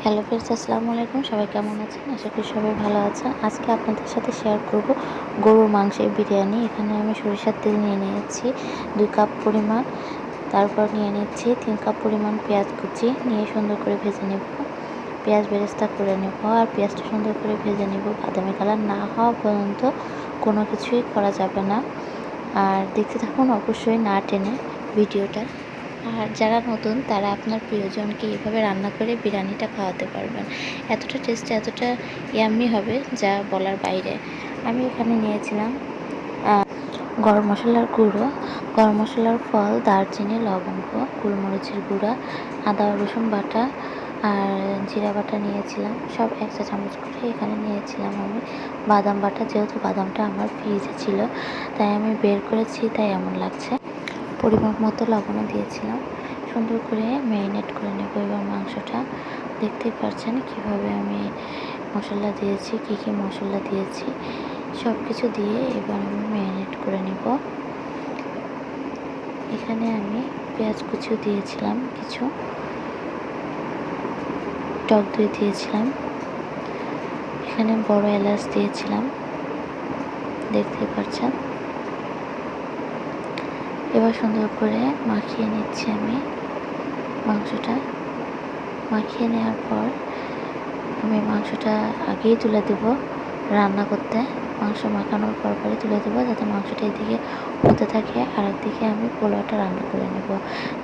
Hello friends, আসসালামু আলাইকুম। সবাই কেমন আছেন? আশা করি সবাই ভালো আছেন। আজকে আপনাদের সাথে শেয়ার করব গরুর মাংসের বিরিয়ানি। এখানে আমি সরিষার তেল নিয়ে নিয়েছি 2 কাপ পরিমাণ। তারপর নিয়ে নিচ্ছি 3 কাপ পরিমাণ পেঁয়াজ কুচি, নিয়ে সুন্দর করে ভেজে নেব। পেঁয়াজ বেরেস্তা করে নেব আর পেঁয়াজটা সুন্দর করে ভেজে নেব। বাদামি কালার না হওয়া পর্যন্ত কোনো কিছুই করা যাবে না। আর দেখতে থাকুন অবশ্যই, না টেনে ভিডিওটা। আর যারা নতুন তারা আপনার প্রিয়জনকে এভাবে রান্না করে বিরিয়ানিটা খাওয়াতে পারবেন। এতটা টেস্ট, এতটা ইয়াম্মি হবে যা বলার বাইরে। আমি এখানে নিয়েছিলাম গরম মশলার গুঁড়ো, গরম মশলার ফল, দারচিনি, লবঙ্গ, গোলমরিচের গুঁড়া, আদা রসুন বাটা আর জিরা বাটা নিয়েছিলাম। সব 1 চা চামচ করে এখানে নিয়েছিলাম আমি। বাদাম বাটা, যেহেতু বাদামটা আমার ফ্রিজে ছিল তাই আমি বের করেছি, তাই এমন লাগছে। পরিমাপ মতো লবণও দিয়েছিলাম। সুন্দর করে ম্যারিনেট করে নেব এবার মাংসটা। দেখতেই পাচ্ছেন কীভাবে আমি মশলা দিয়েছি, কী কী মশলা দিয়েছি সব কিছু দিয়ে এবার আমি ম্যারিনেট করে নেব। এখানে আমি পেঁয়াজ কুচিও দিয়েছিলাম, কিছু টক দই দিয়েছিলাম, এখানে বড় এলাচ দিয়েছিলাম, দেখতেই পাচ্ছেন। এবার সুন্দর করে মাখিয়ে নিচ্ছি আমি মাংসটা। মাখিয়ে নেওয়ার পর আমি মাংসটা আগেই তুলে দেব রান্না করতে। মাংস মাখানোর পরই তুলে দেবো, যাতে মাংসটা এদিকে হতে থাকে আর একদিকে আমি পোলাওটা রান্না করে নেব।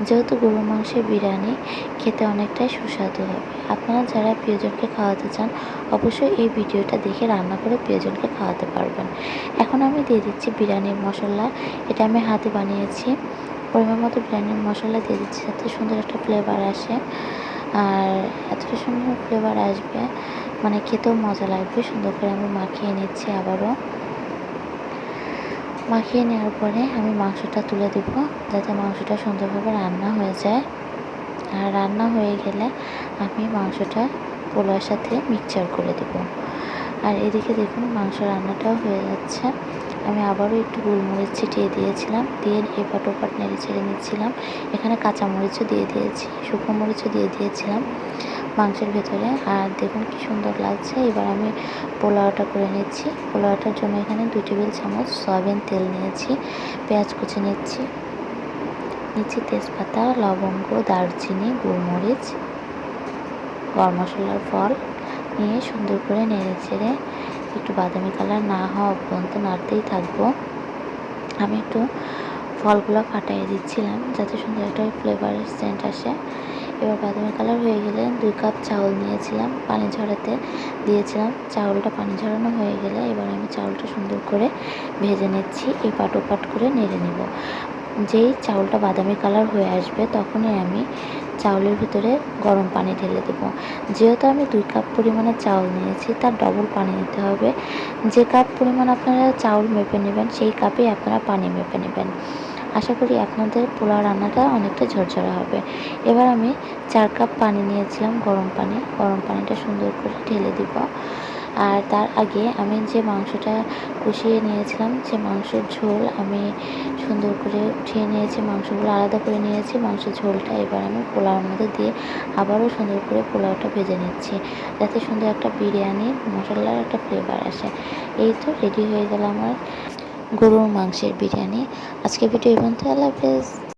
যেহেতু গরুর মাংসের বিরিয়ানি খেতে অনেকটাই সুস্বাদু হবে। আপনারা যারা প্রিয়জনকে খাওয়াতে চান অবশ্যই এই ভিডিওটা দেখে রান্না করে প্রিয়জনকে খাওয়াতে পারবেন। এখন আমি দিয়ে দিচ্ছি বিরিয়ানির মশলা। এটা আমি হাতে বানিয়েছি। পরিমাণ মতো বিরিয়ানির মশলা দিয়ে দিচ্ছি, যাতে সুন্দর একটা ফ্লেভার আসে। আর এতটা সুন্দর ফ্লেভার আসবে, মানে খেতেও মজা লাগবে। সুন্দর করে আমি মাখিয়ে নিচ্ছি আবারও। মাখিয়ে নেওয়ার পরে আমি মাংসটা তুলে দেব, যাতে মাংসটা সুন্দরভাবে রান্না হয়ে যায়। আর রান্না হয়ে গেলে আমি মাংসটা পোলাওর সাথে মিক্সচার করে দেব। আর এদিকে দেখুন মাংস রান্নাটাও হয়ে যাচ্ছে। আমি আবারও একটু গোলমরিচ ছিটিয়ে দিয়েছিলাম, দিয়ে এপাট ওপাট নেড়ে ছেড়ে নিচ্ছিলাম। এখানে কাঁচামরিচও দিয়ে দিয়েছি, শুকনো মরিচও দিয়ে দিয়েছিলাম মাংসের ভেতরে। আর দেখুন কি সুন্দর লাগছে। এবার আমি পোলাওটা করে নিচ্ছি। পোলাওটার জন্য এখানে 2 টেবিল চামচ সয়াবিন তেল নিয়েছি, পেঁয়াজ কুচি নিচ্ছি, তেজপাতা, লবঙ্গ, দারচিনি, গোলমরিচ, গরম মশলার ফল নিয়ে সুন্দর করে নেড়ে চেড়ে একটু বাদামি কালার না হওয়া পর্যন্ত নাড়তেই থাকবো। আমি একটু ফলগুলো ফাটাই দিচ্ছিলাম, যাতে সুন্দর একটা ফ্লেভারের সেন্ট আসে। এবার বাদামি কালার হয়ে গেলে 2 কাপ চাউল নিয়েছিলাম, পানি ঝরাতে দিয়েছিলাম। চাউলটা পানি ঝরানো হয়ে গেলে এবার আমি চাউলটা সুন্দর করে ভেজে নিচ্ছি, এপাট ওপাট করে নেড়ে নেব। যেই চাউলটা বাদামি কালার হয়ে আসবে তখনই আমি চাউলের ভিতরে গরম পানি ঢেলে দেব। যেহেতু আমি 2 কাপ পরিমাণে চাউল নিয়েছি, তার ডবল পানি নিতে হবে। যে কাপ পরিমাণ আপনারা চাউল মেপে নেবেন সেই কাপেই আপনারা পানি মেপে নেবেন। আশা করি আপনাদের পোলাও রান্নাটা অনেকটা ঝরঝরা হবে। এবার আমি 4 কাপ পানি নিয়েছিলাম, গরম পানি। গরম পানিটা সুন্দর করে ঢেলে দিব। আর তার আগে আমি যে মাংসটা কষিয়ে নিয়েছিলাম, সে মাংসের ঝোল আমি সুন্দর করে উঠিয়ে নিয়েছি, মাংসগুলো আলাদা করে নিয়েছি। মাংসের ঝোলটা এবার আমি পোলাওর মধ্যে দিয়ে আবারও সুন্দর করে পোলাওটা ভেজে নিচ্ছি, যাতে সুন্দর একটা বিরিয়ানির মশলার একটা ফ্লেভার আসে। এই তো রেডি হয়ে গেল আমার গরুর মাংসের বিরিয়ানি। আজকে ভিডিও এই পর্যন্ত। আল্লাহ হাফেজ।